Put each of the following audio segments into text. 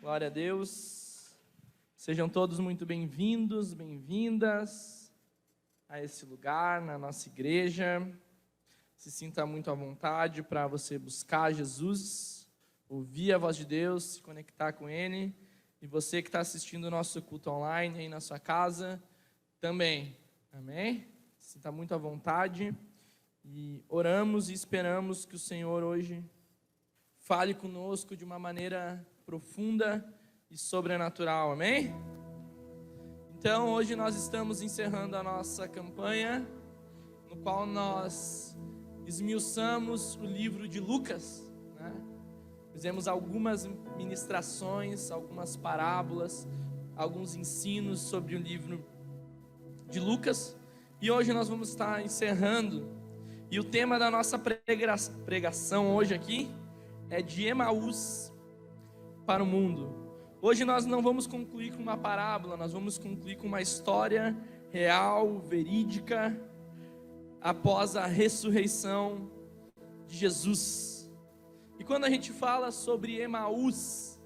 Glória a Deus. Sejam todos muito bem-vindos, bem-vindas a esse lugar, na nossa igreja. Se sinta muito à vontade para você buscar Jesus, ouvir a voz de Deus, se conectar com Ele. E você que está assistindo o nosso culto online aí na sua casa, também. Amém? Se sinta muito à vontade. E oramos e esperamos que o Senhor hoje fale conosco de uma maneira profunda e sobrenatural, amém? Então, hoje nós estamos encerrando a nossa campanha, no qual nós esmiuçamos o livro de Lucas, né? Fizemos algumas ministrações, algumas parábolas, alguns ensinos sobre o livro de Lucas, e hoje nós vamos estar encerrando, e o tema da nossa pregação hoje aqui é de Emaús para o mundo. Hoje nós não vamos concluir com uma parábola, nós vamos concluir com uma história real, verídica, após a ressurreição de Jesus. E quando a gente fala sobre Emaús,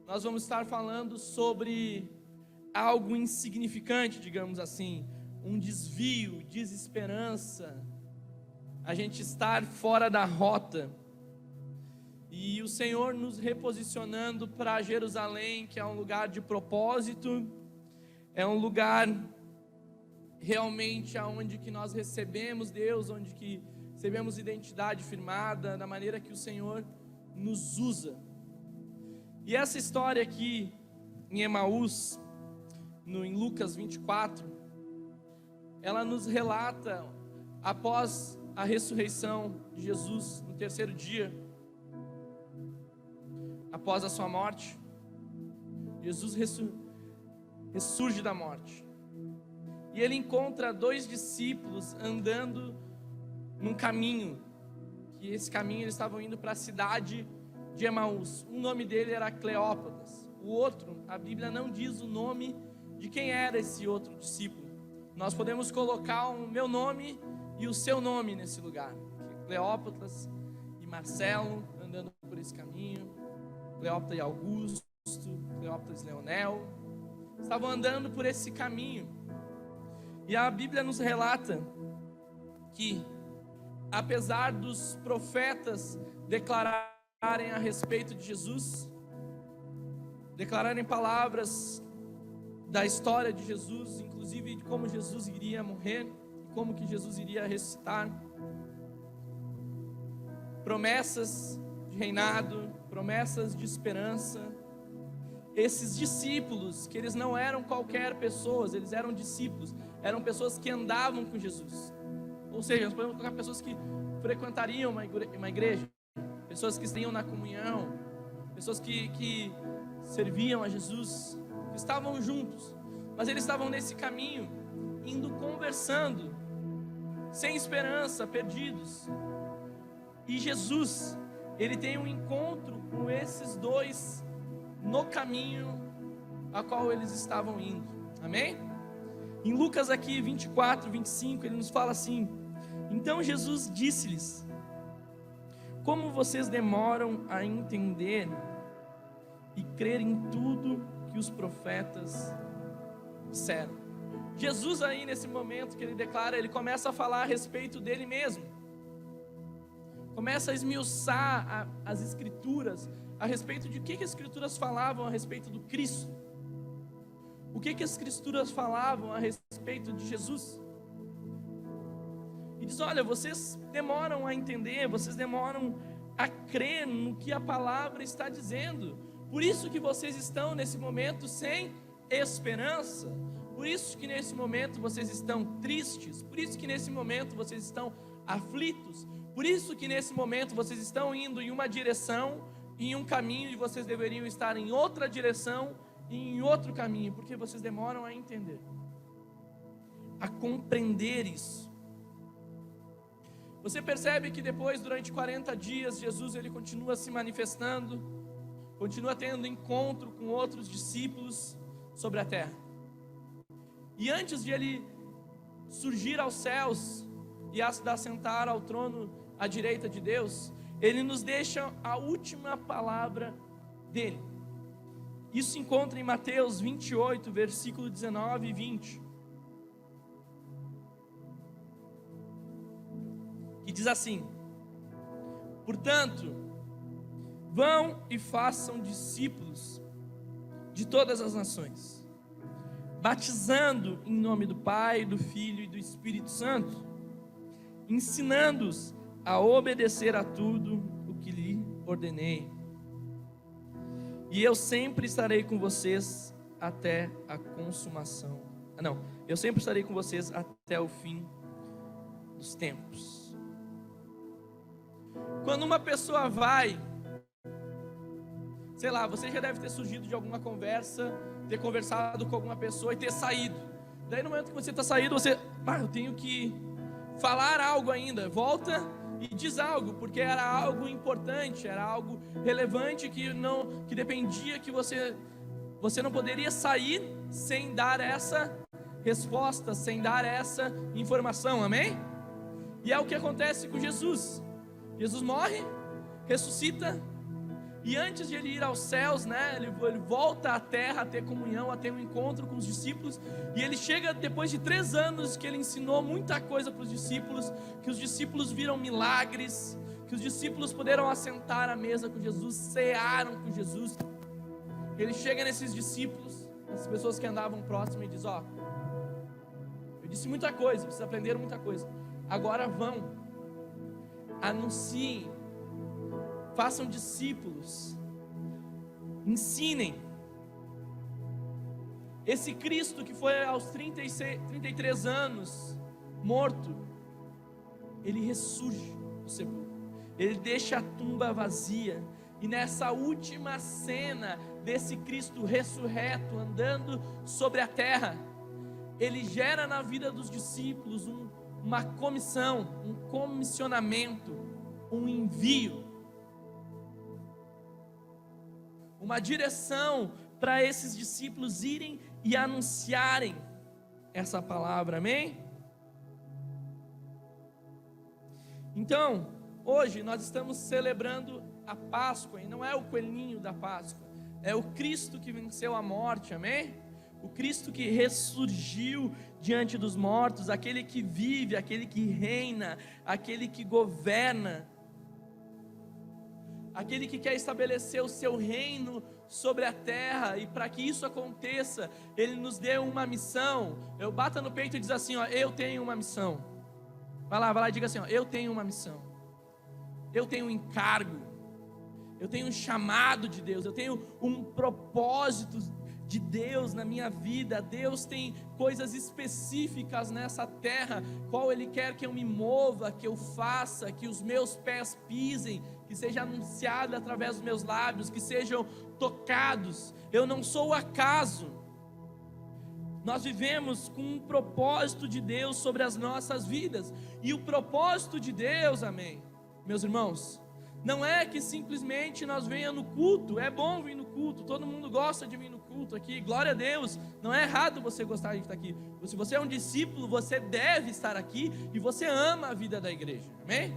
nós vamos estar falando sobre algo insignificante, digamos assim, um desvio, desesperança, a gente estar fora da rota. E o Senhor nos reposicionando para Jerusalém, que é um lugar de propósito, é um lugar realmente onde que nós recebemos Deus, onde que recebemos identidade firmada, da maneira que o Senhor nos usa. E essa história aqui em Emaús, em Lucas 24, ela nos relata após a ressurreição de Jesus no terceiro dia. Após a sua morte, Jesus ressurge da morte. E ele encontra dois discípulos andando num caminho. Que esse caminho eles estavam indo para a cidade de Emaús. O nome dele era Cleópatas. O outro, a Bíblia não diz o nome de quem era esse outro discípulo. Nós podemos colocar o meu nome e o seu nome nesse lugar. Cleópatas e Marcelo andando por esse caminho. Cleópatra e Augusto, Cleópatra e Leonel, estavam andando por esse caminho. E a Bíblia nos relata que, apesar dos profetas declararem a respeito de Jesus, declararem palavras da história de Jesus, inclusive de como Jesus iria morrer, como que Jesus iria ressuscitar, promessas de reinado, promessas de esperança, esses discípulos, que eles não eram qualquer pessoas, eles eram discípulos, eram pessoas que andavam com Jesus, ou seja, nós podemos colocar pessoas que frequentariam uma igreja, pessoas que estariam na comunhão, pessoas que serviam a Jesus, que estavam juntos, mas eles estavam nesse caminho, indo conversando, sem esperança, perdidos, e Jesus, ele tem um encontro com esses dois no caminho a qual eles estavam indo, amém? Em Lucas aqui 24, 25, ele nos fala assim: então Jesus disse-lhes, como vocês demoram a entender e crer em tudo que os profetas disseram. Jesus aí nesse momento que ele declara, ele começa a falar a respeito dele mesmo, começa a esmiuçar as escrituras a respeito de que as escrituras falavam a respeito do Cristo, o que as escrituras falavam a respeito de Jesus. E diz: olha, vocês demoram a entender, vocês demoram a crer no que a palavra está dizendo, por isso que vocês estão nesse momento sem esperança, por isso que nesse momento vocês estão tristes, por isso que nesse momento vocês estão aflitos, por isso que nesse momento vocês estão indo em uma direção, em um caminho, e vocês deveriam estar em outra direção, e em outro caminho, porque vocês demoram a entender, a compreender isso. Você percebe que depois, durante 40 dias, Jesus ele continua se manifestando, continua tendo encontro com outros discípulos sobre a terra. E antes de ele surgir aos céus e assentar ao trono à direita de Deus, ele nos deixa a última palavra dele. Isso se encontra em Mateus 28, versículo 19 e 20. Que diz assim: portanto, vão e façam discípulos de todas as nações, batizando em nome do Pai, do Filho e do Espírito Santo, ensinando-os a obedecer a tudo o que lhe ordenei. E eu sempre estarei com vocês até a consumação. Eu sempre estarei com vocês até o fim dos tempos. Quando uma pessoa vai, sei lá, você já deve ter surgido de alguma conversa, ter conversado com alguma pessoa e ter saído. Daí no momento que você está saindo, eu tenho que falar algo ainda. Volta e diz algo, porque era algo importante, era algo relevante que dependia que você não poderia sair sem dar essa resposta, sem dar essa informação, amém? E é o que acontece com Jesus. Jesus morre, ressuscita, e antes de ele ir aos céus, ele volta à terra a ter comunhão, a ter um encontro com os discípulos. E ele chega depois de 3 anos que ele ensinou muita coisa para os discípulos, que os discípulos viram milagres, que os discípulos puderam assentar à mesa com Jesus, cearam com Jesus. Ele chega nesses discípulos, as pessoas que andavam próximo, e diz: eu disse muita coisa, vocês aprenderam muita coisa, agora vão, anunciem, façam discípulos, ensinem. Esse Cristo que foi aos 33 anos morto, ele ressurge do sepulcro, ele deixa a tumba vazia, e nessa última cena desse Cristo ressurreto, andando sobre a terra, ele gera na vida dos discípulos uma comissão, um comissionamento, um envio, uma direção para esses discípulos irem e anunciarem essa palavra, amém? Então, hoje nós estamos celebrando a Páscoa, e não é o coelhinho da Páscoa, é o Cristo que venceu a morte, amém? O Cristo que ressurgiu diante dos mortos, aquele que vive, aquele que reina, aquele que governa, aquele que quer estabelecer o seu reino sobre a terra. E para que isso aconteça, ele nos deu uma missão. Eu bata no peito e diz assim: eu tenho uma missão. Vai lá e diga assim: eu tenho uma missão, eu tenho um encargo, eu tenho um chamado de Deus, eu tenho um propósito de Deus na minha vida. Deus tem coisas específicas nessa terra, qual Ele quer que eu me mova, que eu faça, que os meus pés pisem, que seja anunciado através dos meus lábios, que sejam tocados. Eu não sou o acaso. Nós vivemos com um propósito de Deus sobre as nossas vidas, e o propósito de Deus, amém, meus irmãos, não é que simplesmente nós venhamos no culto. É bom vir no culto, todo mundo gosta de vir no culto aqui, glória a Deus, não é errado você gostar de estar aqui. Se você é um discípulo, você deve estar aqui, e você ama a vida da igreja, amém?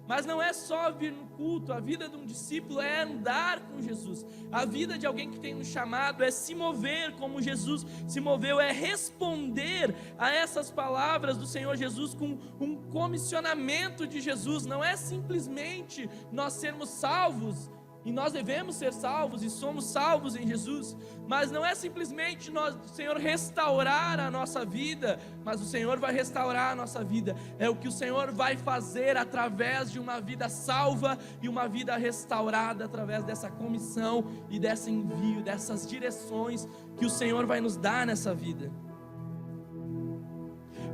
Mas não é só vir no culto. A vida de um discípulo é andar com Jesus. A vida de alguém que tem um chamado é se mover como Jesus se moveu, é responder a essas palavras do Senhor Jesus com um comissionamento de Jesus. Não é simplesmente nós sermos salvos, e nós devemos ser salvos, e somos salvos em Jesus, mas não é simplesmente o Senhor restaurar a nossa vida, mas o Senhor vai restaurar a nossa vida. É o que o Senhor vai fazer através de uma vida salva e uma vida restaurada, através dessa comissão e desse envio, dessas direções que o Senhor vai nos dar nessa vida.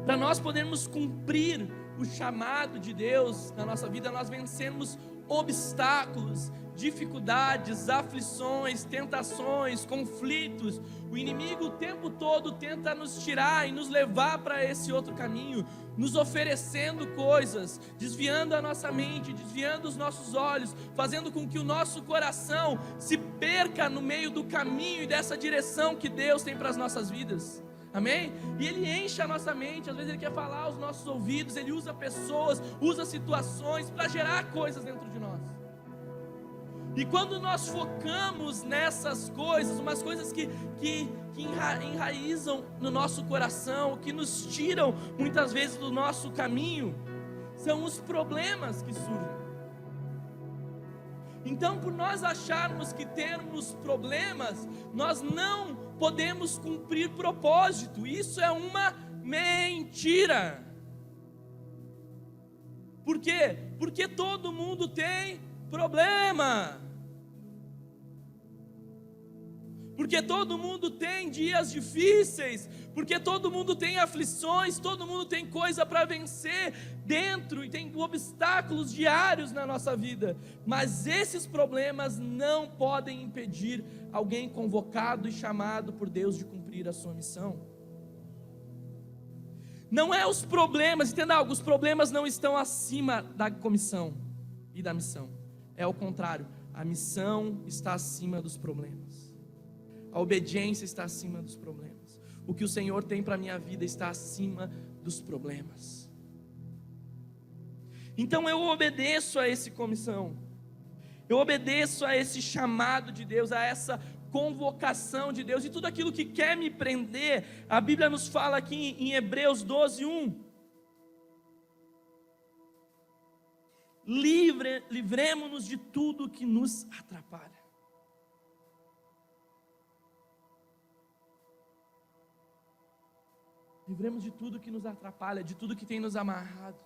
Para nós podermos cumprir o chamado de Deus na nossa vida, nós vencemos obstáculos, dificuldades, aflições, tentações, conflitos. O inimigo o tempo todo tenta nos tirar e nos levar para esse outro caminho, nos oferecendo coisas, desviando a nossa mente, desviando os nossos olhos, fazendo com que o nosso coração se perca no meio do caminho e dessa direção que Deus tem para as nossas vidas. Amém? E ele enche a nossa mente. Às vezes ele quer falar aos nossos ouvidos, ele usa pessoas, usa situações para gerar coisas dentro de nós. E quando nós focamos nessas coisas, umas coisas que enraizam no nosso coração, que nos tiram muitas vezes do nosso caminho, são os problemas que surgem. Então, por nós acharmos que termos problemas, nós não podemos cumprir propósito. Isso é uma mentira. Por quê? Porque todo mundo tem problema. Porque todo mundo tem dias difíceis, porque todo mundo tem aflições, todo mundo tem coisa para vencer dentro e tem obstáculos diários na nossa vida. Mas esses problemas não podem impedir alguém convocado e chamado por Deus de cumprir a sua missão. Não é os problemas, entenda algo, os problemas não estão acima da comissão e da missão. É o contrário, a missão está acima dos problemas. A obediência está acima dos problemas. O que o Senhor tem para a minha vida está acima dos problemas. Então eu obedeço a essa comissão. Eu obedeço a esse chamado de Deus, a essa convocação de Deus. E tudo aquilo que quer me prender, a Bíblia nos fala aqui em Hebreus 12:1. Livremos-nos de tudo que nos atrapalha. Livremos de tudo que nos atrapalha, de tudo que tem nos amarrado,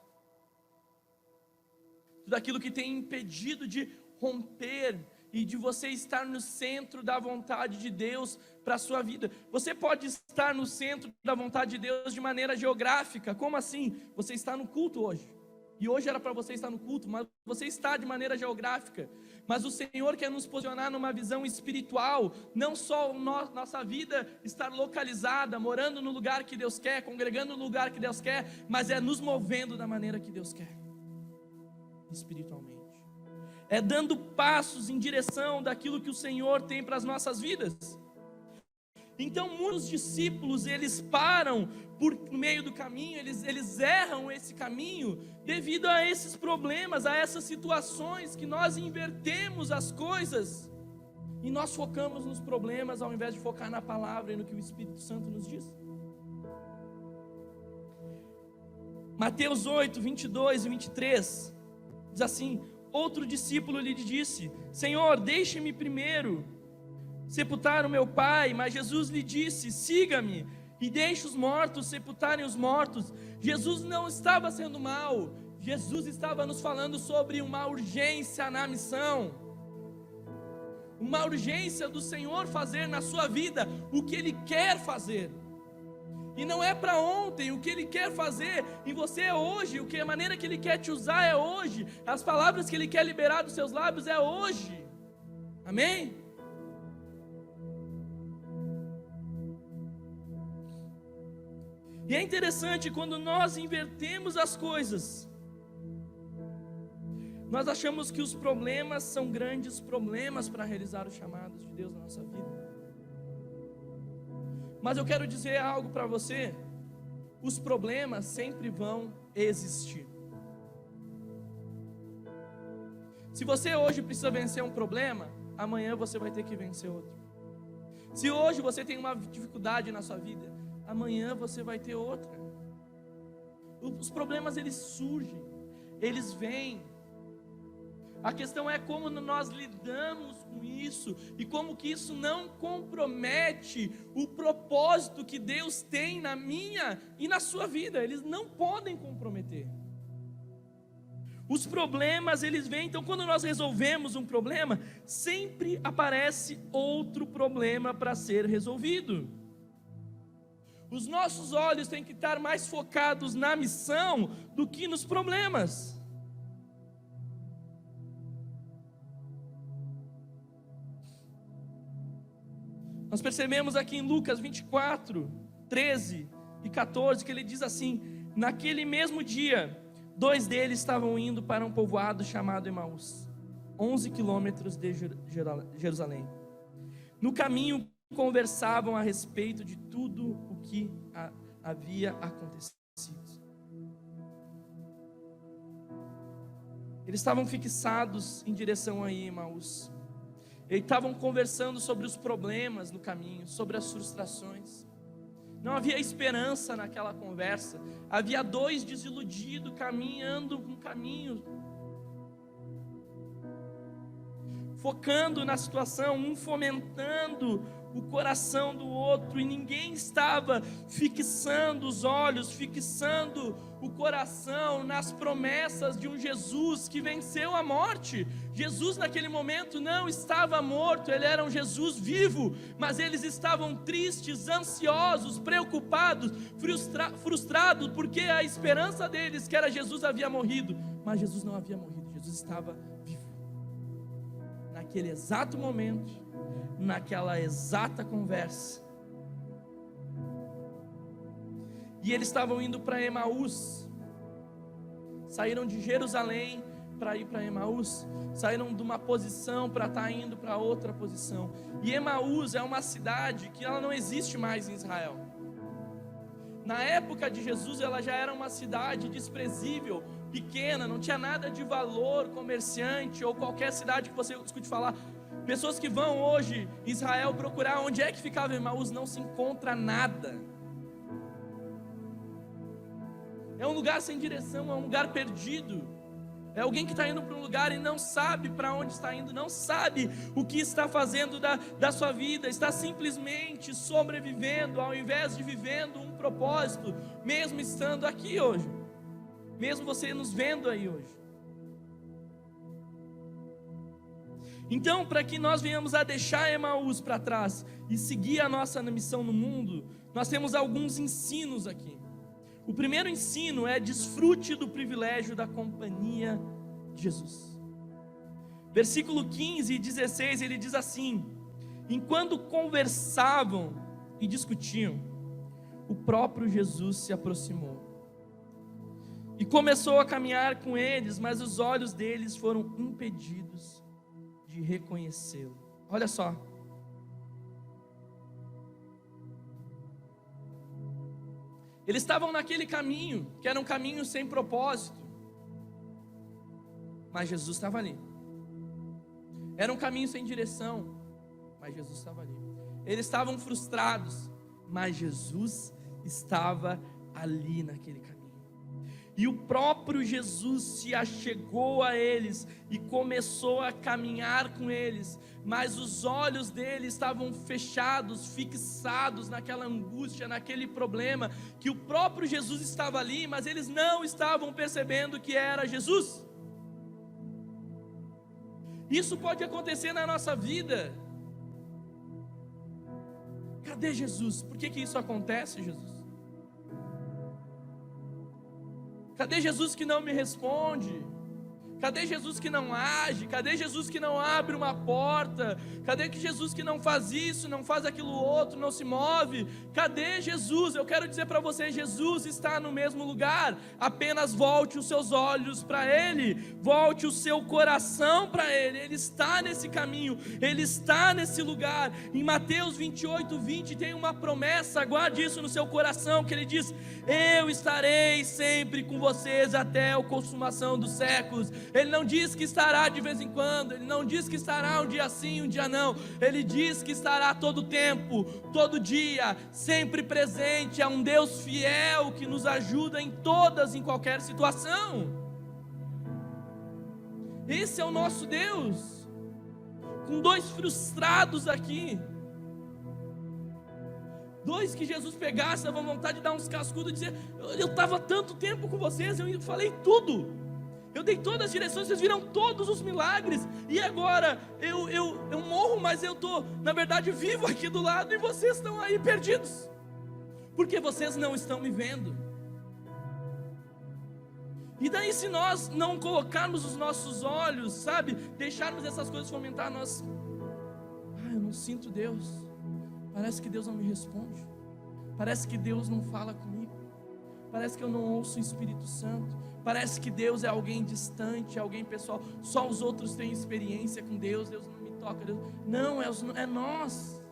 tudo aquilo que tem impedido de romper e de você estar no centro da vontade de Deus para a sua vida. Você pode estar no centro da vontade de Deus de maneira geográfica. Como assim? Você está no culto hoje, e hoje era para você estar no culto, mas você está de maneira geográfica. Mas o Senhor quer nos posicionar numa visão espiritual, não só nossa vida estar localizada, morando no lugar que Deus quer, congregando no lugar que Deus quer, mas é nos movendo da maneira que Deus quer, espiritualmente. É dando passos em direção daquilo que o Senhor tem para as nossas vidas. Então muitos discípulos, eles param no meio do caminho, eles erram esse caminho devido a esses problemas, a essas situações que nós invertemos as coisas e nós focamos nos problemas ao invés de focar na palavra e no que o Espírito Santo nos diz. Mateus 8, 22 e 23 diz assim: outro discípulo lhe disse: Senhor, deixe-me primeiro sepultar o meu pai. Mas Jesus lhe disse: siga-me e deixe os mortos sepultarem os mortos. Jesus não estava sendo mau, Jesus estava nos falando sobre uma urgência na missão, uma urgência do Senhor fazer na sua vida o que Ele quer fazer, e não é para ontem. O que Ele quer fazer em você é hoje, a maneira que Ele quer te usar é hoje, as palavras que Ele quer liberar dos seus lábios é hoje. Amém? E é interessante, quando nós invertemos as coisas, nós achamos que os problemas são grandes problemas para realizar os chamados de Deus na nossa vida. Mas eu quero dizer algo para você: os problemas sempre vão existir. Se você hoje precisa vencer um problema, amanhã você vai ter que vencer outro. Se hoje você tem uma dificuldade na sua vida, amanhã você vai ter outra. Os problemas, eles surgem, eles vêm. A questão é como nós lidamos com isso e como que isso não compromete o propósito que Deus tem na minha e na sua vida. Eles não podem comprometer. Os problemas, eles vêm. Então, quando nós resolvemos um problema, sempre aparece outro problema para ser resolvido. Os nossos olhos têm que estar mais focados na missão do que nos problemas. Nós percebemos aqui em Lucas 24, 13 e 14, que ele diz assim: naquele mesmo dia, 2 deles estavam indo para um povoado chamado Emaús, 11 quilômetros de Jerusalém. No caminho, conversavam a respeito de tudo o que havia acontecido. Eles estavam fixados em direção a Emaús. Eles estavam conversando sobre os problemas no caminho, sobre as frustrações. Não havia esperança naquela conversa. Havia dois desiludidos caminhando um caminho, focando na situação, um fomentando o coração do outro, e ninguém estava fixando os olhos, fixando o coração nas promessas de um Jesus que venceu a morte. Jesus naquele momento não estava morto, ele era um Jesus vivo, mas eles estavam tristes, ansiosos, preocupados, frustrados, porque a esperança deles, que era Jesus, havia morrido, mas Jesus não havia morrido, Jesus estava vivo. Naquele exato momento, naquela exata conversa, e eles estavam indo para Emaús, saíram de Jerusalém para ir para Emaús, saíram de uma posição para estar indo para outra posição, e Emaús é uma cidade que ela não existe mais em Israel. Na época de Jesus ela já era uma cidade desprezível, pequena, não tinha nada de valor comerciante, ou qualquer cidade que você escute falar. Pessoas que vão hoje em Israel procurar onde é que ficava Emaús, não se encontra nada. É um lugar sem direção, é um lugar perdido. É alguém que está indo para um lugar e não sabe para onde está indo, não sabe o que está fazendo da sua vida, está simplesmente sobrevivendo, ao invés de vivendo um propósito, mesmo estando aqui hoje, mesmo você nos vendo aí hoje. Então, para que nós venhamos a deixar Emaús para trás e seguir a nossa missão no mundo, nós temos alguns ensinos aqui. O primeiro ensino é: desfrute do privilégio da companhia de Jesus. Versículo 15 e 16, ele diz assim: enquanto conversavam e discutiam, o próprio Jesus se aproximou e começou a caminhar com eles, mas os olhos deles foram impedidos de reconhecê-lo. Olha só, eles estavam naquele caminho, que era um caminho sem propósito, mas Jesus estava ali. Era um caminho sem direção, mas Jesus estava ali. Eles estavam frustrados, mas Jesus estava ali naquele caminho. E o próprio Jesus se achegou a eles e começou a caminhar com eles, mas os olhos deles estavam fechados, fixados naquela angústia, naquele problema, que o próprio Jesus estava ali, mas eles não estavam percebendo que era Jesus. Isso pode acontecer na nossa vida. Cadê Jesus? Por que isso acontece, Jesus? Cadê Jesus que não me responde? Cadê Jesus que não age? Cadê Jesus que não abre uma porta? Cadê que Jesus que não faz isso, não faz aquilo outro, não se move? Cadê Jesus? Eu quero dizer para você, Jesus está no mesmo lugar. Apenas volte os seus olhos para Ele, volte o seu coração para Ele. Ele está nesse caminho, Ele está nesse lugar. Em Mateus 28:20 tem uma promessa, guarde isso no seu coração, que Ele diz: eu estarei sempre com vocês até a consumação dos séculos. Ele não diz que estará de vez em quando, Ele não diz que estará um dia sim, um dia não. Ele diz que estará todo tempo, todo dia, sempre presente. É um Deus fiel que nos ajuda em qualquer situação. Esse é o nosso Deus. Com dois frustrados aqui, dois que Jesus pegasse, dava vontade de dar uns cascudos e dizer: eu estava tanto tempo com vocês, eu falei tudo, eu dei todas as direções, vocês viram todos os milagres, e agora eu morro, mas eu estou, na verdade, vivo aqui do lado, e vocês estão aí perdidos, porque vocês não estão me vendo. E daí, se nós não colocarmos os nossos olhos, sabe, deixarmos essas coisas fomentar nós, eu não sinto Deus, parece que Deus não me responde, parece que Deus não fala comigo, parece que eu não ouço o Espírito Santo, parece que Deus é alguém distante, alguém pessoal, só os outros têm experiência com Deus, Deus não me toca, Deus... Não, é nós.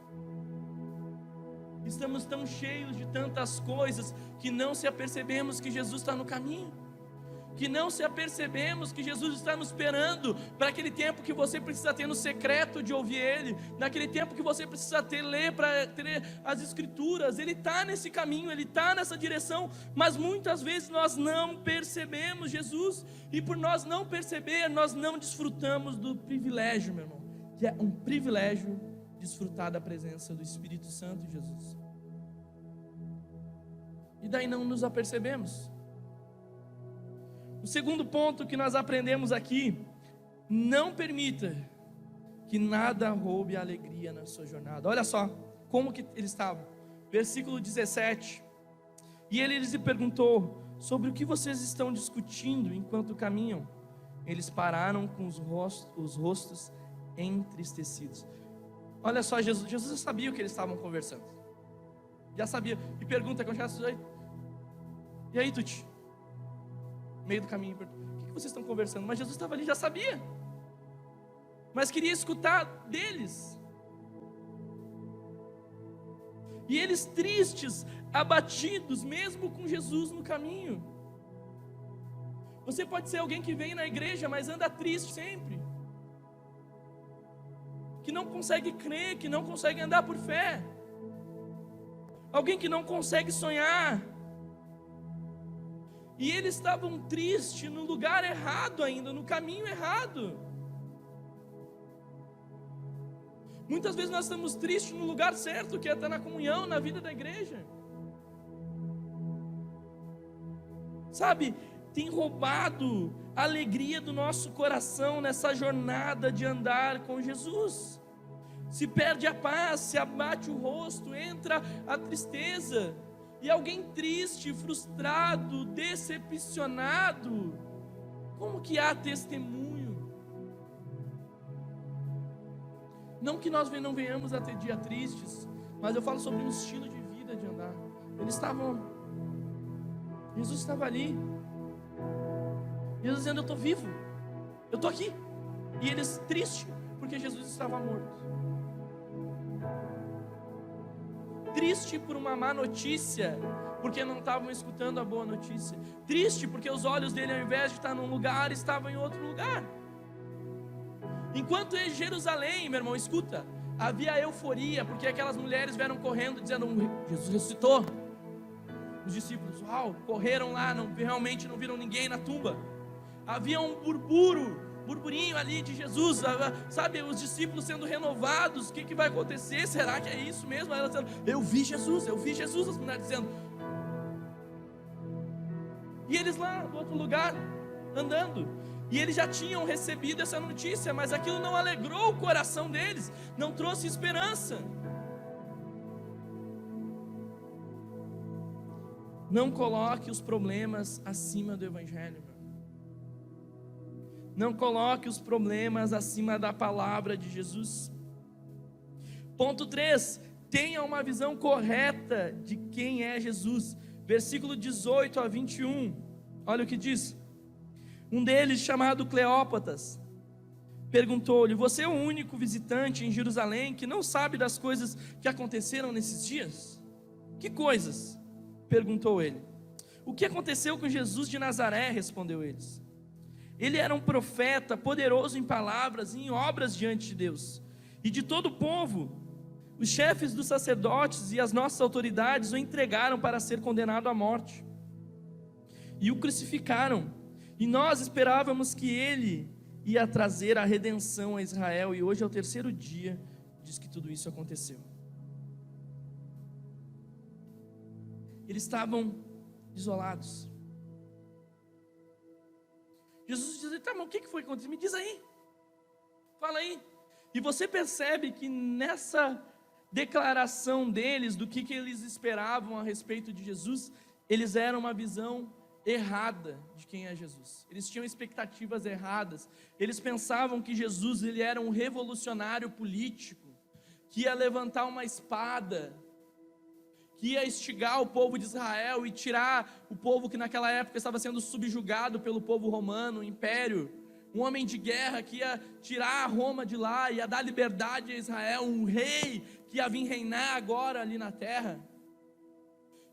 Estamos tão cheios de tantas coisas que não se apercebemos que Jesus está no caminho. que não se apercebemos que Jesus está nos esperando para aquele tempo que você precisa ter no secreto de ouvir Ele, naquele tempo que você precisa ler para ter as Escrituras. Ele está nesse caminho, Ele está nessa direção, mas muitas vezes nós não percebemos Jesus, e por nós não perceber, nós não desfrutamos do privilégio, meu irmão, que é um privilégio desfrutar da presença do Espírito Santo de Jesus. E daí não nos apercebemos. O segundo ponto que nós aprendemos aqui: não permita que nada roube a alegria na sua jornada. Olha só como que eles estavam. Versículo 17. E ele lhes perguntou: sobre o que vocês estão discutindo enquanto caminham? Eles pararam com os rostos entristecidos. Olha só, Jesus já sabia o que eles estavam conversando. Já sabia. E pergunta quando chegasse: e aí, Tuti? Meio do caminho, o que vocês estão conversando? Mas Jesus estava ali, já sabia, mas queria escutar deles. E eles tristes, abatidos, mesmo com Jesus no caminho. Você pode ser alguém que vem na igreja, mas anda triste sempre, que não consegue crer, que não consegue andar por fé, alguém que não consegue sonhar. E eles estavam tristes no lugar errado ainda, no caminho errado. Muitas vezes nós estamos tristes no lugar certo, que é estar na comunhão, na vida da igreja. Sabe, tem roubado a alegria do nosso coração nessa jornada de andar com Jesus. Se perde a paz, se abate o rosto, entra a tristeza. E alguém triste, frustrado, decepcionado, como que há testemunho? Não que nós não venhamos a ter dias tristes, mas eu falo sobre um estilo de vida de andar. Jesus estava ali, Jesus dizendo: eu estou vivo, eu estou aqui. E eles tristes, porque Jesus estava morto. Triste por uma má notícia, porque não estavam escutando a boa notícia. Triste porque os olhos dele, ao invés de estar num lugar, estavam em outro lugar. Enquanto em Jerusalém, meu irmão, escuta, havia euforia, porque aquelas mulheres vieram correndo dizendo: Jesus ressuscitou. Os discípulos, correram lá, realmente não viram ninguém na tumba. Havia um burburinho ali de Jesus, sabe, os discípulos sendo renovados. O que vai acontecer? Será que é isso mesmo? Ela dizendo: eu vi Jesus, as mulheres dizendo. E eles lá no outro lugar, andando, e eles já tinham recebido essa notícia, mas aquilo não alegrou o coração deles, não trouxe esperança. Não coloque os problemas acima do Evangelho, meu. Não coloque os problemas acima da palavra de Jesus. Ponto 3, tenha uma visão correta de quem é Jesus. Versículo 18 a 21, olha o que diz. Um deles, chamado Cleópatas, perguntou-lhe: você é o único visitante em Jerusalém que não sabe das coisas que aconteceram nesses dias? Que coisas? Perguntou ele. O que aconteceu com Jesus de Nazaré? Respondeu eles. Ele era um profeta, poderoso em palavras e em obras diante de Deus e de todo o povo. Os chefes dos sacerdotes e as nossas autoridades o entregaram para ser condenado à morte e o crucificaram. E nós esperávamos que ele ia trazer a redenção a Israel, e hoje é o terceiro dia, diz que tudo isso aconteceu. Eles estavam isolados. Jesus diz: tá bom, o que foi que aconteceu? Me diz aí, fala aí. E você percebe que nessa declaração deles, do que eles esperavam a respeito de Jesus, eles eram uma visão errada de quem é Jesus. Eles tinham expectativas erradas. Eles pensavam que Jesus, ele era um revolucionário político, que ia levantar uma espada, que ia instigar o povo de Israel e tirar o povo que naquela época estava sendo subjugado pelo povo romano, o império. Um homem de guerra que ia tirar a Roma de lá, ia dar liberdade a Israel, um rei que ia vir reinar agora ali na terra.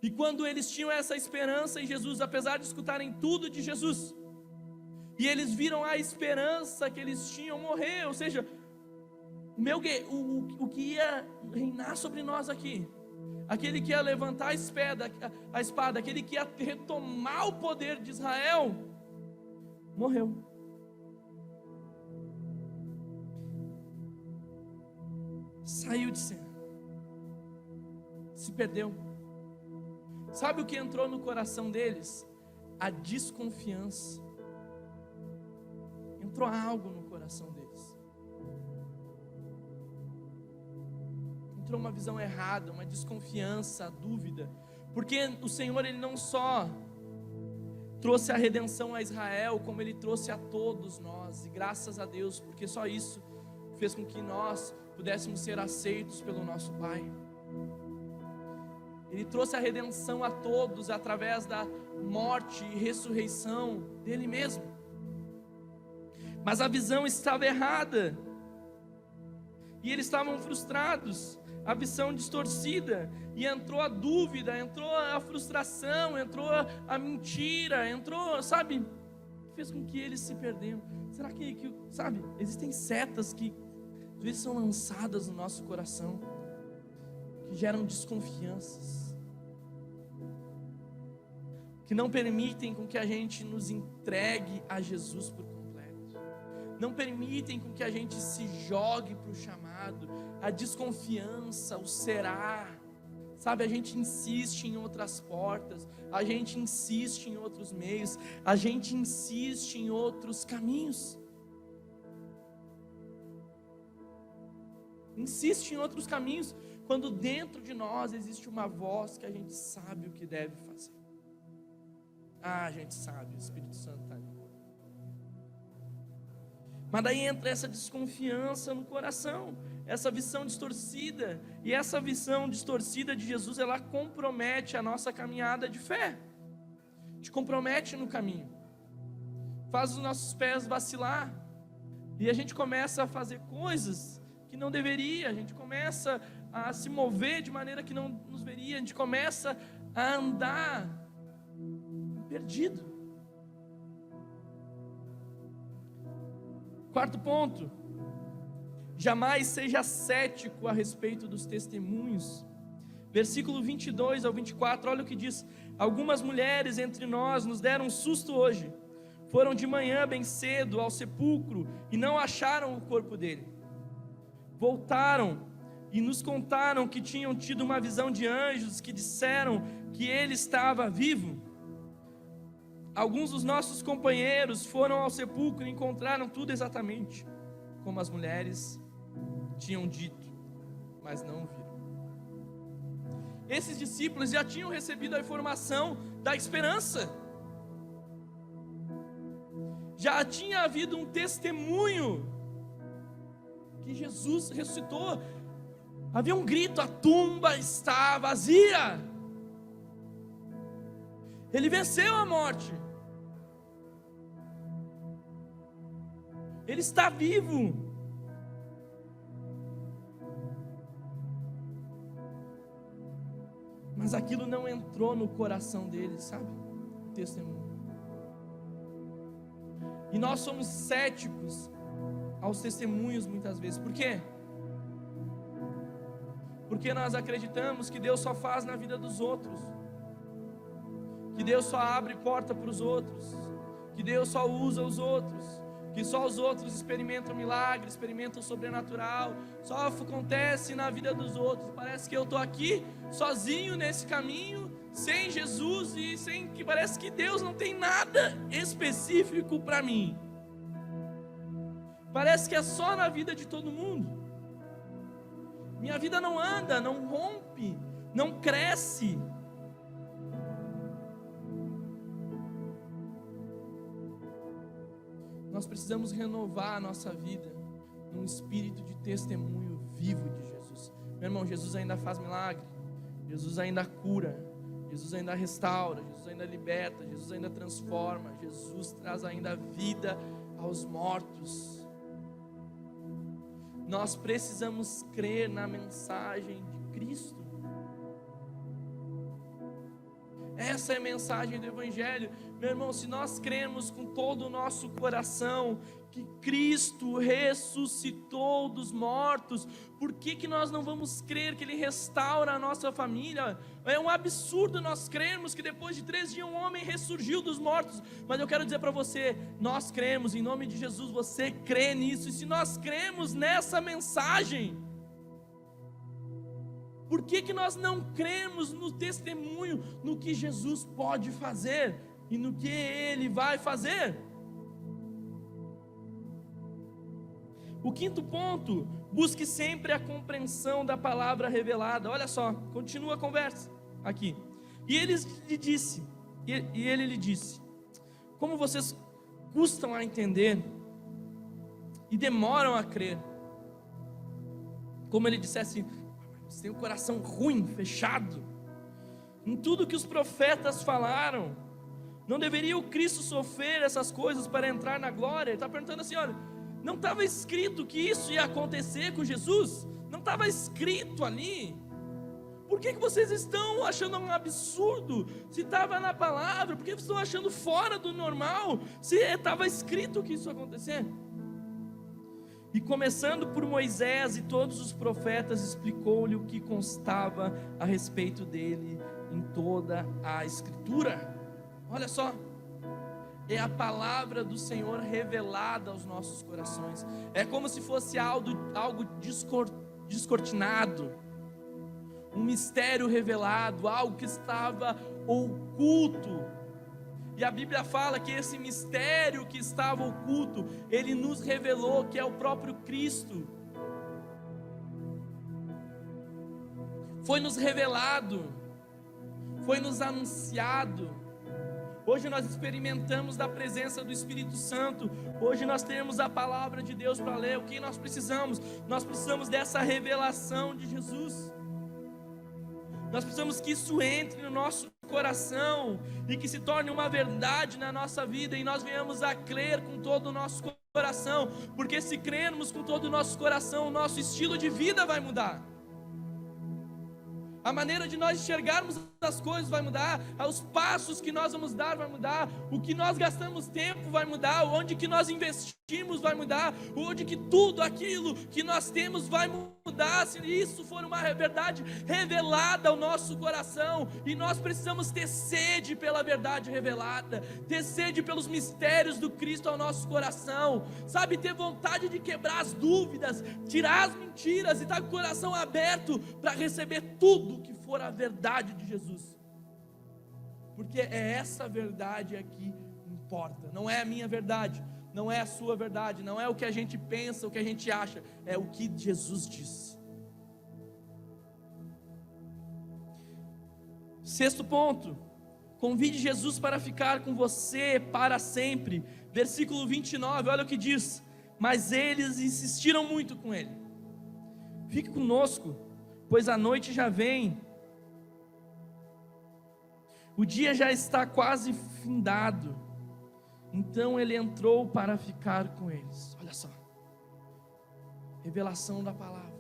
E quando eles tinham essa esperança em Jesus, apesar de escutarem tudo de Jesus, e eles viram a esperança que eles tinham morrer, ou seja, o que ia reinar sobre nós aqui, aquele que ia levantar a espada, aquele que ia retomar o poder de Israel, morreu. Saiu de cena, se perdeu. Sabe o que entrou no coração deles? A desconfiança. Entrou algo no coração deles. Entrou uma visão errada, uma desconfiança, a dúvida. Porque o Senhor, Ele não só trouxe a redenção a Israel, como Ele trouxe a todos nós. E graças a Deus, porque só isso fez com que nós pudéssemos ser aceitos pelo nosso Pai. Ele trouxe a redenção a todos através da morte e ressurreição dele mesmo. Mas a visão estava errada, e eles estavam frustrados, a visão distorcida, e entrou a dúvida, entrou a frustração, entrou a mentira, entrou, sabe, fez com que eles se perderam. Será que sabe, existem setas que às vezes são lançadas no nosso coração, que geram desconfianças, que não permitem com que a gente nos entregue a Jesus por completo, não permitem com que a gente se jogue para o chamado, a desconfiança, o será, sabe, a gente insiste em outras portas, a gente insiste em outros meios, a gente insiste em outros caminhos, insiste em outros caminhos, quando dentro de nós existe uma voz que a gente sabe o que deve fazer. A gente sabe, o Espírito Santo está ali. Mas daí entra essa desconfiança no coração, essa visão distorcida, e essa visão distorcida de Jesus, ela compromete a nossa caminhada de fé, te compromete no caminho, faz os nossos pés vacilar, e a gente começa a fazer coisas que não deveria, a gente começa a se mover de maneira que não nos veria, a gente começa a andar perdido. Quarto ponto: jamais seja cético a respeito dos testemunhos. Versículo 22 ao 24, olha o que diz: algumas mulheres entre nós nos deram um susto hoje, foram de manhã bem cedo ao sepulcro e não acharam o corpo dele. Voltaram e nos contaram que tinham tido uma visão de anjos que disseram que ele estava vivo. Alguns dos nossos companheiros foram ao sepulcro e encontraram tudo exatamente como as mulheres tinham dito, mas não viram. Esses discípulos já tinham recebido a informação da esperança, já tinha havido um testemunho que Jesus ressuscitou, havia um grito: a tumba está vazia, ele venceu a morte, ele está vivo. Mas aquilo não entrou no coração deles, sabe? O testemunho. E nós somos céticos aos testemunhos muitas vezes. Por quê? Porque nós acreditamos que Deus só faz na vida dos outros, que Deus só abre porta para os outros, que Deus só usa os outros, que só os outros experimentam milagre, experimentam o sobrenatural, só acontece na vida dos outros. Parece que eu estou aqui sozinho nesse caminho, sem Jesus, e sem que parece que Deus não tem nada específico para mim. Parece que é só na vida de todo mundo. Minha vida não anda, não rompe, não cresce. Nós precisamos renovar a nossa vida num espírito de testemunho vivo de Jesus. Meu irmão, Jesus ainda faz milagre, Jesus ainda cura, Jesus ainda restaura, Jesus ainda liberta, Jesus ainda transforma, Jesus traz ainda vida aos mortos. Nós precisamos crer na mensagem de Cristo. Essa é a mensagem do Evangelho. Meu irmão, se nós cremos com todo o nosso coração que Cristo ressuscitou dos mortos, por que nós não vamos crer que Ele restaura a nossa família? É um absurdo nós crermos que depois de 3 dias um homem ressurgiu dos mortos. Mas eu quero dizer para você, nós cremos, em nome de Jesus, você crê nisso. E se nós cremos nessa mensagem, por que nós não cremos no testemunho, no que Jesus pode fazer e no que Ele vai fazer? O 5º ponto, busque sempre a compreensão da palavra revelada. Olha só, continua a conversa aqui. E ele lhe disse, como vocês custam a entender e demoram a crer. Como ele dissesse, você tem um coração ruim, fechado, em tudo que os profetas falaram. Não deveria o Cristo sofrer essas coisas para entrar na glória? Ele está perguntando assim, olha, não estava escrito que isso ia acontecer com Jesus? Não estava escrito ali? Por que vocês estão achando um absurdo? Se estava na palavra, por que vocês estão achando fora do normal? Se estava escrito que isso ia acontecer? E começando por Moisés e todos os profetas, explicou-lhe o que constava a respeito dele em toda a Escritura. Olha só, é a palavra do Senhor revelada aos nossos corações. É como se fosse algo descortinado, um mistério revelado, algo que estava oculto. E a Bíblia fala que esse mistério que estava oculto, Ele nos revelou, que é o próprio Cristo. Foi nos revelado, foi nos anunciado. Hoje nós experimentamos da presença do Espírito Santo. Hoje nós temos a palavra de Deus para ler. O que nós precisamos? Nós precisamos dessa revelação de Jesus. Nós precisamos que isso entre no nosso coração e que se torne uma verdade na nossa vida, e nós venhamos a crer com todo o nosso coração, porque se crermos com todo o nosso coração, o nosso estilo de vida vai mudar. A maneira de nós enxergarmos as coisas vai mudar, os passos que nós vamos dar vai mudar, o que nós gastamos tempo vai mudar, onde que nós investimos vai mudar, onde que tudo aquilo que nós temos vai mudar, se isso for uma verdade revelada ao nosso coração. E nós precisamos ter sede pela verdade revelada, ter sede pelos mistérios do Cristo ao nosso coração, sabe, ter vontade de quebrar as dúvidas, tirar as mentiras e estar com o coração aberto para receber tudo que for a verdade de Jesus, porque é essa verdade aqui que importa. Não é a minha verdade, não é a sua verdade, não é o que a gente pensa, o que a gente acha, é o que Jesus diz. 6º ponto, convide Jesus para ficar com você para sempre. Versículo 29, olha o que diz: mas eles insistiram muito com ele, fique conosco, pois a noite já vem, o dia já está quase findado. Então ele entrou para ficar com eles. Olha só, revelação da palavra.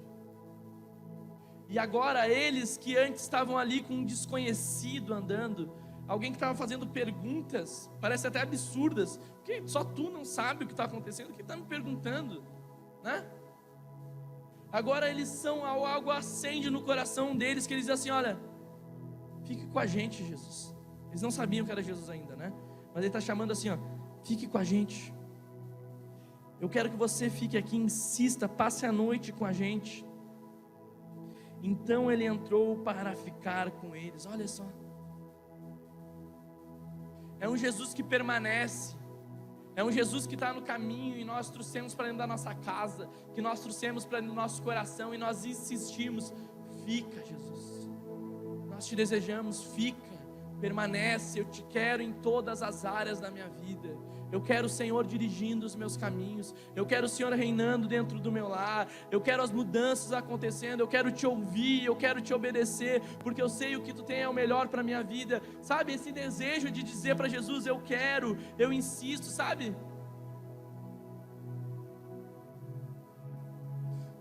E agora eles que antes estavam ali com um desconhecido andando, alguém que estava fazendo perguntas, parece até absurdas, porque só tu não sabe o que está acontecendo, que está me perguntando, né? Agora eles são, algo acende no coração deles, que eles dizem assim: olha, fique com a gente, Jesus. Eles não sabiam que era Jesus ainda, né? Mas ele está chamando assim, ó, fique com a gente. Eu quero que você fique aqui, insista, passe a noite com a gente. Então ele entrou para ficar com eles. Olha só, é um Jesus que permanece, é um Jesus que está no caminho, e nós trouxemos para dentro da nossa casa, que nós trouxemos para dentro do nosso coração, e nós insistimos: fica, Jesus, nós te desejamos, fica, permanece, eu te quero em todas as áreas da minha vida. Eu quero o Senhor dirigindo os meus caminhos, eu quero o Senhor reinando dentro do meu lar, eu quero as mudanças acontecendo, eu quero te ouvir, eu quero te obedecer, porque eu sei o que tu tem é o melhor para a minha vida, sabe, esse desejo de dizer para Jesus: eu quero, eu insisto, sabe?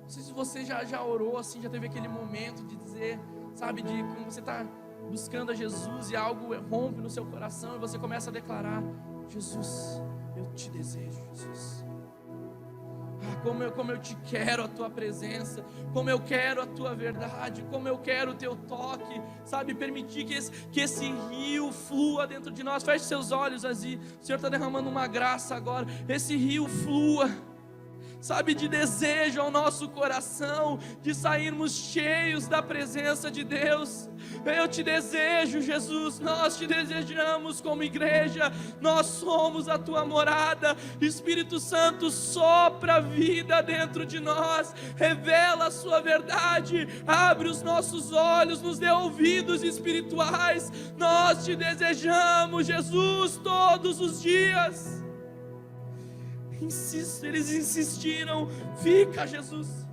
Não sei se você já orou assim, já teve aquele momento de dizer, sabe, de como você está buscando a Jesus e algo rompe no seu coração e você começa a declarar: Jesus, eu te desejo, Jesus. Como eu te quero a tua presença, como eu quero a tua verdade, como eu quero o teu toque, sabe? Permitir que esse rio flua dentro de nós. Feche seus olhos assim, o Senhor está derramando uma graça agora. Esse rio flua, sabe, de desejo ao nosso coração, de sairmos cheios da presença de Deus. Eu te desejo, Jesus, nós te desejamos como igreja, nós somos a tua morada. Espírito Santo, sopra a vida dentro de nós, revela a sua verdade, abre os nossos olhos, nos dê ouvidos espirituais. Nós te desejamos, Jesus, todos os dias. Eles insistiram: fica, Jesus.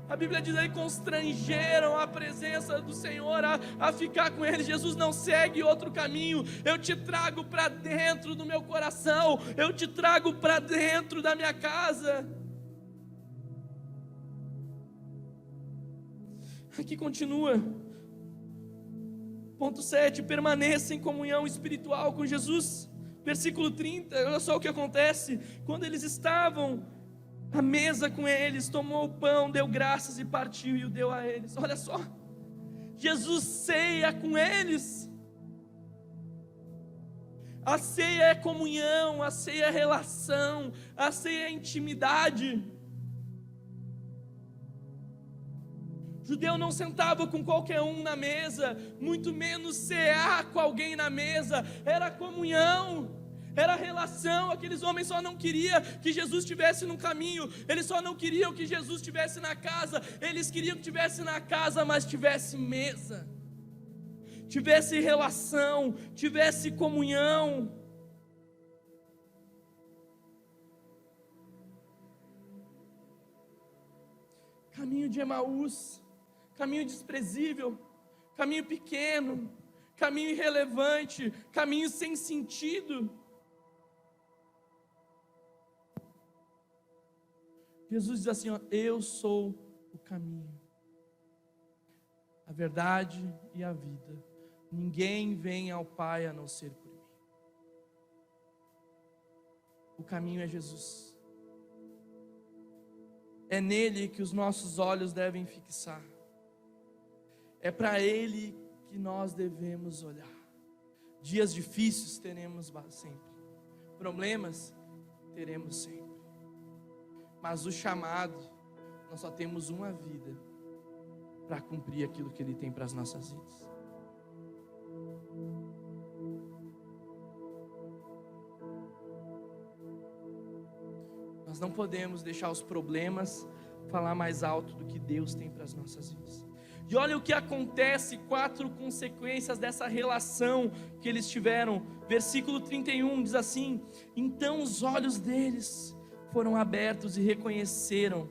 A Bíblia diz aí, constrangeram a presença do Senhor a ficar com eles. Jesus, não segue outro caminho, eu te trago para dentro do meu coração, eu te trago para dentro da minha casa. Aqui continua, ponto 7, permaneça em comunhão espiritual com Jesus. Versículo 30, olha só o que acontece. Quando eles estavam à mesa com eles, tomou o pão, deu graças e partiu e o deu a eles. Olha só, Jesus ceia com eles. A ceia é comunhão, a ceia é relação, a ceia é intimidade. O judeu não sentava com qualquer um na mesa, muito menos cear com alguém na mesa. Era comunhão, era relação. Aqueles homens só não queriam que Jesus estivesse no caminho, eles só não queriam que Jesus estivesse na casa, eles queriam que estivesse na casa, mas tivesse mesa, tivesse relação, tivesse comunhão. Caminho de Emaús, caminho desprezível, caminho pequeno, caminho irrelevante, caminho sem sentido. Jesus diz assim, ó, eu sou o caminho, a verdade e a vida. Ninguém vem ao Pai a não ser por mim. O caminho é Jesus. É nele que os nossos olhos devem fixar. É para Ele que nós devemos olhar. Dias difíceis teremos sempre. Problemas teremos sempre. Mas o chamado, nós só temos uma vida para cumprir aquilo que Ele tem para as nossas vidas. Nós não podemos deixar os problemas falar mais alto do que Deus tem para as nossas vidas. E olha o que acontece, 4 consequências dessa relação que eles tiveram. Versículo 31 diz assim: então os olhos deles foram abertos e reconheceram,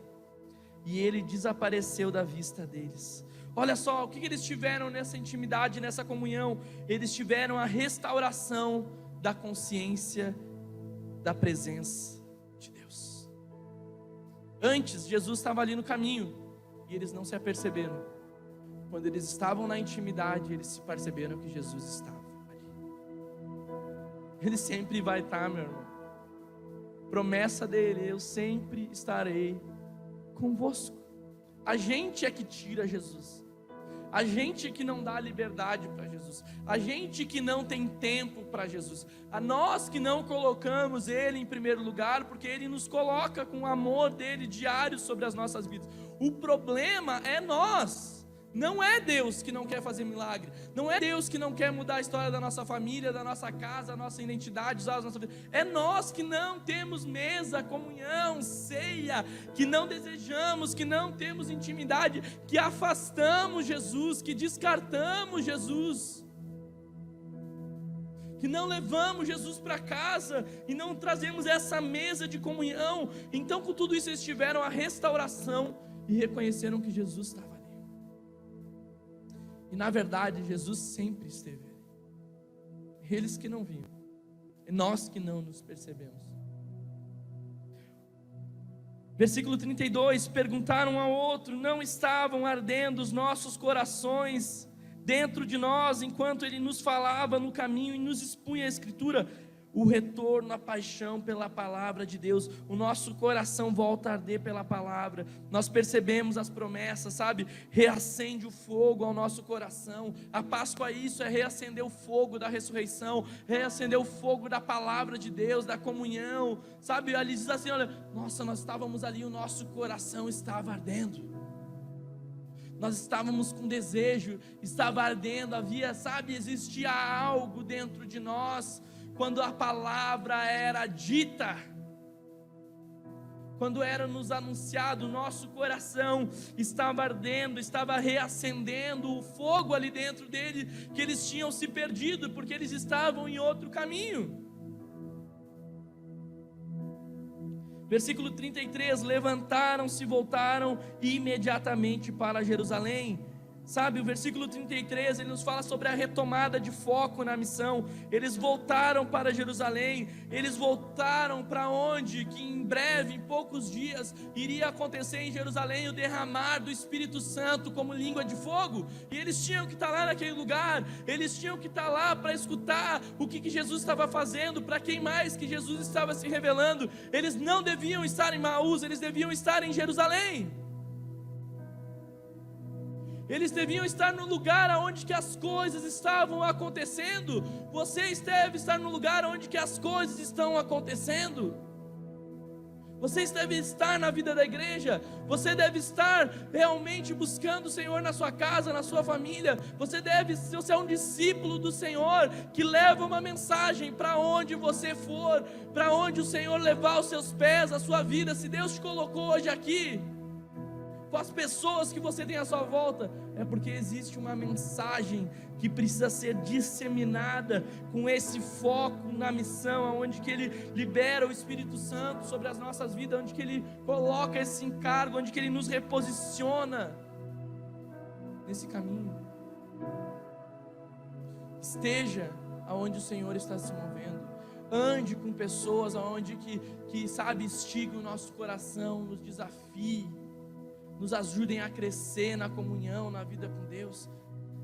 e ele desapareceu da vista deles. Olha só, o que eles tiveram nessa intimidade, nessa comunhão? Eles tiveram a restauração da consciência da presença de Deus. Antes, Jesus estava ali no caminho, e eles não se aperceberam. Quando eles estavam na intimidade, eles se perceberam que Jesus estava ali. Ele sempre vai estar, meu irmão. Promessa dele, eu sempre estarei convosco. A gente é que tira Jesus, a gente que não dá liberdade para Jesus, a gente que não tem tempo para Jesus, a nós que não colocamos Ele em primeiro lugar, porque Ele nos coloca com o amor dele diário sobre as nossas vidas. O problema é nós. Não é Deus que não quer fazer milagre, não é Deus que não quer mudar a história da nossa família, da nossa casa, da nossa identidade, usar as nossas vidas. É nós que não temos mesa, comunhão, ceia, que não desejamos, que não temos intimidade, que afastamos Jesus, que descartamos Jesus, que não levamos Jesus para casa e não trazemos essa mesa de comunhão. Então, com tudo isso, eles tiveram a restauração e reconheceram que Jesus estava. E na verdade, Jesus sempre esteve ali. Eles que não viram, e nós que não nos percebemos. Versículo 32, perguntaram um ao outro, não estavam ardendo os nossos corações dentro de nós, enquanto Ele nos falava no caminho e nos expunha a Escritura, o retorno, a paixão pela palavra de Deus, o nosso coração volta a arder pela palavra, nós percebemos as promessas, sabe? Reacende o fogo ao nosso coração. A Páscoa isso, é reacender o fogo da ressurreição, reacender o fogo da palavra de Deus, da comunhão, sabe? Ali diz assim, olha, nossa, nós estávamos ali, o nosso coração estava ardendo, nós estávamos com desejo, estava ardendo, havia, sabe, existia algo dentro de nós. Quando a palavra era dita, quando era nos anunciado, o nosso coração estava ardendo, estava reacendendo o fogo ali dentro dele, que eles tinham se perdido, porque eles estavam em outro caminho. Versículo 33, levantaram-se, voltaram imediatamente para Jerusalém. Sabe, o versículo 33, ele nos fala sobre a retomada de foco na missão. Eles voltaram para Jerusalém, eles voltaram para onde? Que em breve, em poucos dias, iria acontecer em Jerusalém o derramar do Espírito Santo como língua de fogo. E eles tinham que estar lá naquele lugar, eles tinham que estar lá para escutar o que Jesus estava fazendo, para quem mais que Jesus estava se revelando. Eles não deviam estar em Maús, eles deviam estar em Jerusalém. Eles deviam estar no lugar onde que as coisas estavam acontecendo. Você deve estar no lugar onde que as coisas estão acontecendo. Você deve estar na vida da igreja. Você deve estar realmente buscando o Senhor na sua casa, na sua família. Você é um discípulo do Senhor que leva uma mensagem para onde você for, para onde o Senhor levar os seus pés, a sua vida. Se Deus te colocou hoje aqui, com as pessoas que você tem à sua volta, é porque existe uma mensagem que precisa ser disseminada com esse foco na missão, onde que Ele libera o Espírito Santo sobre as nossas vidas, onde que Ele coloca esse encargo, onde que Ele nos reposiciona nesse caminho. Esteja aonde o Senhor está se movendo, ande com pessoas aonde que sabe, estigue o nosso coração, nos desafie, nos ajudem a crescer na comunhão, na vida com Deus.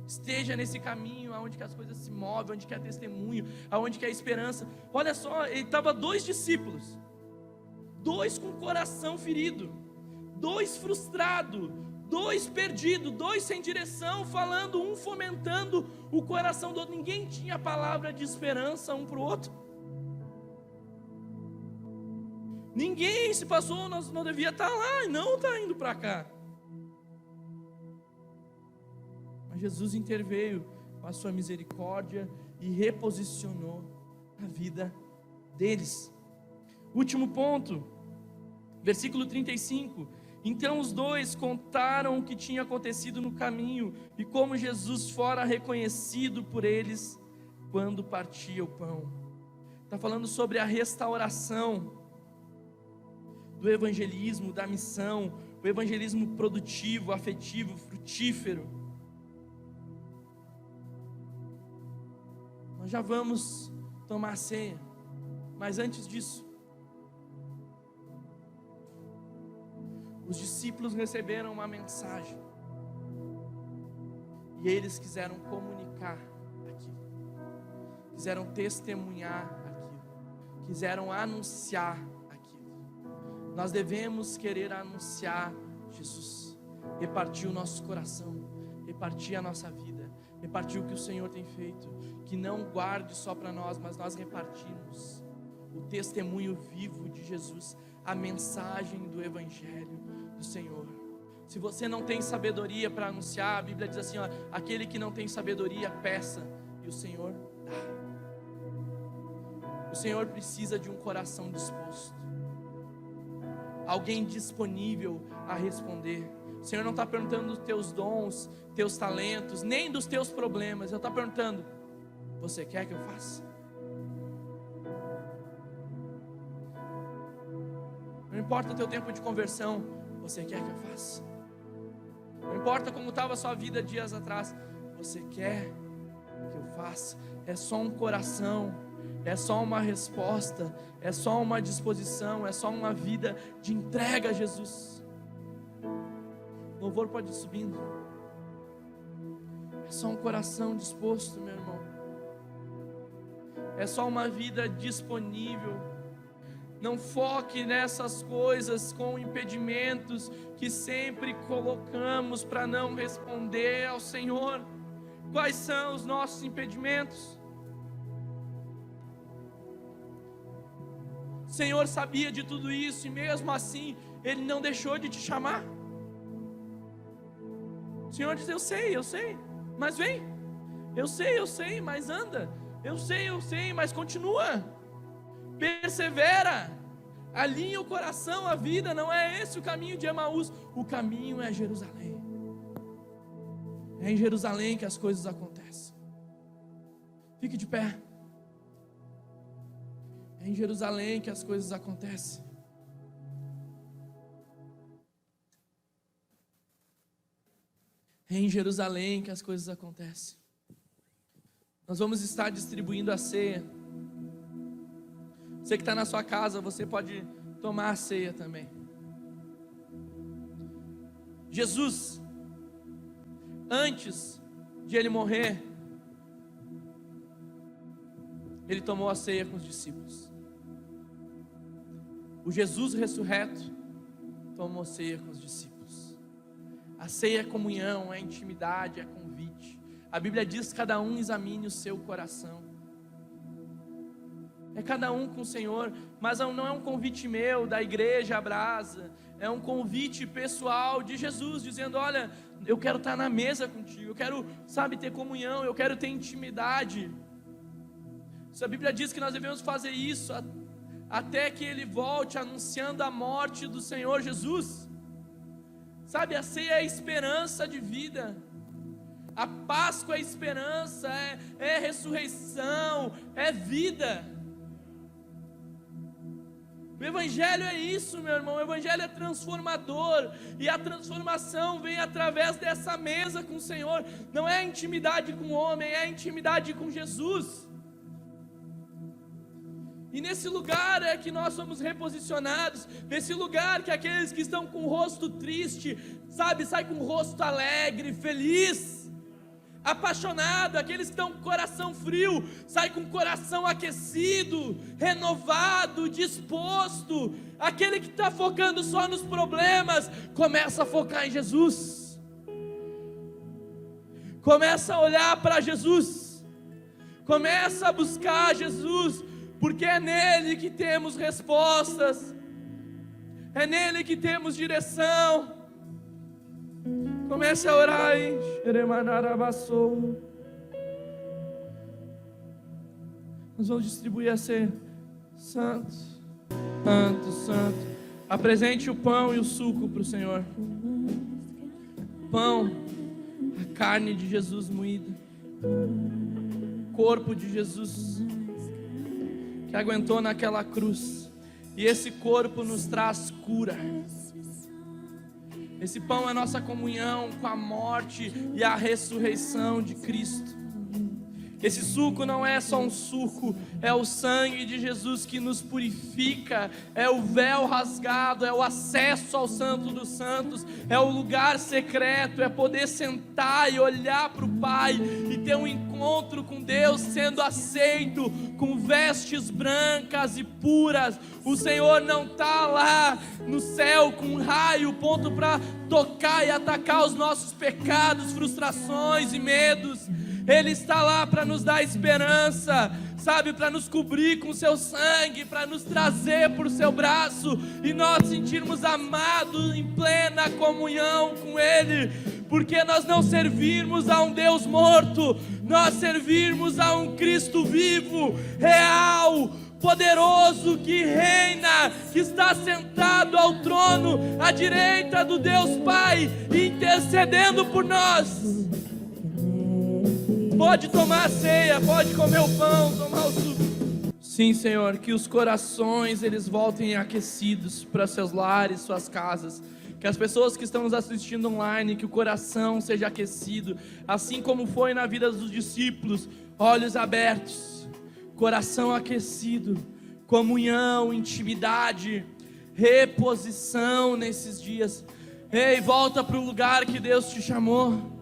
Esteja nesse caminho, aonde que as coisas se movem, onde que há testemunho, aonde que há esperança. Olha só, ele estava 2 discípulos, 2 com o coração ferido, 2 frustrados, 2 perdidos, 2 sem direção, falando, um fomentando o coração do outro. Ninguém tinha palavra de esperança um para o outro. Ninguém se passou, nós não devia estar lá e não está indo para cá. Mas Jesus interveio com a sua misericórdia e reposicionou a vida deles. Último ponto, versículo 35. Então os 2 contaram o que tinha acontecido no caminho e como Jesus fora reconhecido por eles quando partia o pão. Está falando sobre a restauração do evangelismo, da missão, o evangelismo produtivo, afetivo, frutífero. Nós já vamos tomar a ceia, mas antes disso, os discípulos receberam uma mensagem, e eles quiseram comunicar aquilo, quiseram testemunhar aquilo, quiseram anunciar. Nós devemos querer anunciar Jesus, repartir o nosso coração, repartir a nossa vida, repartir o que o Senhor tem feito, que não guarde só para nós, mas nós repartimos o testemunho vivo de Jesus, a mensagem do Evangelho do Senhor. Se você não tem sabedoria para anunciar, a Bíblia diz assim, ó, aquele que não tem sabedoria, peça, e o Senhor dá. O Senhor precisa de um coração disposto, alguém disponível a responder. O Senhor não está perguntando dos teus dons, teus talentos, nem dos teus problemas. Ele está perguntando, você quer que eu faça? Não importa o teu tempo de conversão, você quer que eu faça? Não importa como estava a sua vida dias atrás, você quer que eu faça? É só um coração, é só uma resposta, é só uma disposição, é só uma vida de entrega a Jesus. O louvor pode ir subindo. É só um coração disposto, meu irmão. É só uma vida disponível. Não foque nessas coisas com impedimentos que sempre colocamos para não responder ao Senhor. Quais são os nossos impedimentos? O Senhor sabia de tudo isso e mesmo assim Ele não deixou de te chamar. O Senhor diz: eu sei, mas vem. Eu sei, mas anda. Eu sei, mas continua. Persevera. Alinha o coração, a vida. Não é esse o caminho de Emaús. O caminho é Jerusalém. É em Jerusalém que as coisas acontecem. Fique de pé. É em Jerusalém que as coisas acontecem. É em Jerusalém que as coisas acontecem. Nós vamos estar distribuindo a ceia. Você que está na sua casa, você pode tomar a ceia também. Jesus, antes de Ele morrer, Ele tomou a ceia com os discípulos. O Jesus ressurreto tomou ceia com os discípulos. A ceia é comunhão, é intimidade, é convite. A Bíblia diz que cada um examine o seu coração. É cada um com o Senhor, mas não é um convite meu, da igreja Brasa. É um convite pessoal de Jesus, dizendo: olha, eu quero estar na mesa contigo, eu quero, ter comunhão, eu quero ter intimidade. A Bíblia diz que nós devemos fazer isso até que Ele volte, anunciando a morte do Senhor Jesus. A ceia é a esperança de vida. A Páscoa é esperança, é ressurreição, é vida. O Evangelho é isso, meu irmão. O Evangelho é transformador. E a transformação vem através dessa mesa com o Senhor. Não é a intimidade com o homem, é a intimidade com Jesus. E nesse lugar é que nós somos reposicionados. Nesse lugar que aqueles que estão com o rosto triste, sai com o rosto alegre, feliz, apaixonado. Aqueles que estão com o coração frio, sai com o coração aquecido, renovado, disposto. Aquele que está focando só nos problemas, começa a focar em Jesus. Começa a olhar para Jesus. Começa a buscar Jesus. Porque é nele que temos respostas, é nele que temos direção. Comece a orar, hein? Nós vamos distribuir a ceia. Santo, Santo, Santo. Apresente o pão e o suco para o Senhor. Pão, a carne de Jesus moída, corpo de Jesus que aguentou naquela cruz, e esse corpo nos traz cura. Esse pão é nossa comunhão com a morte e a ressurreição de Cristo. Esse suco não é só um suco, é o sangue de Jesus que nos purifica, é o véu rasgado, é o acesso ao Santo dos Santos, é o lugar secreto, é poder sentar e olhar para o Pai e ter um encontro com Deus, sendo aceito com vestes brancas e puras. O Senhor não está lá no céu com um raio, ponto para tocar e atacar os nossos pecados, frustrações e medos. Ele está lá para nos dar esperança, para nos cobrir com seu sangue, para nos trazer por seu braço e nós sentirmos amados em plena comunhão com Ele, porque nós não servirmos a um Deus morto, nós servirmos a um Cristo vivo, real, poderoso, que reina, que está sentado ao trono à direita do Deus Pai, intercedendo por nós. Pode tomar a ceia, pode comer o pão, tomar o suco. Sim, Senhor, que os corações eles voltem aquecidos para seus lares, suas casas. Que as pessoas que estão nos assistindo online, que o coração seja aquecido, assim como foi na vida dos discípulos, olhos abertos, coração aquecido, comunhão, intimidade, reposição nesses dias. Ei, volta para o lugar que Deus te chamou.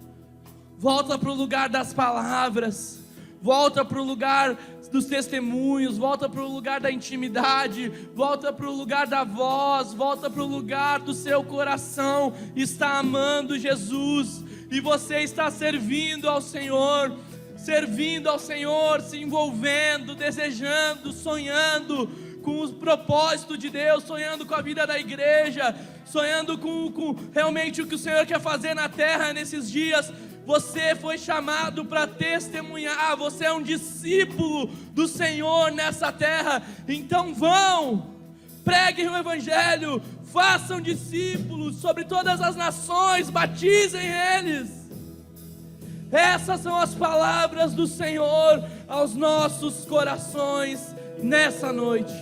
Volta para o lugar das palavras. Volta para o lugar dos testemunhos. Volta para o lugar da intimidade. Volta para o lugar da voz. Volta para o lugar do seu coração. Está amando Jesus. E você está servindo ao Senhor. Servindo ao Senhor, se envolvendo, desejando, sonhando com o propósito de Deus, sonhando com a vida da igreja, sonhando com realmente o que o Senhor quer fazer na terra nesses dias. Você foi chamado para testemunhar, você é um discípulo do Senhor nessa terra. Então vão, preguem o Evangelho, façam discípulos sobre todas as nações, batizem eles. Essas são as palavras do Senhor aos nossos corações nessa noite.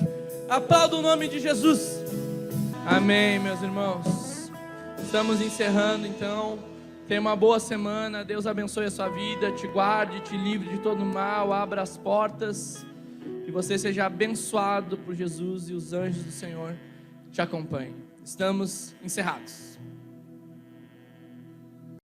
Aplauda o nome de Jesus. Amém, meus irmãos. Estamos encerrando então. Tenha uma boa semana. Deus abençoe a sua vida, te guarde, te livre de todo mal, abra as portas. Que você seja abençoado por Jesus e os anjos do Senhor te acompanhem. Estamos encerrados.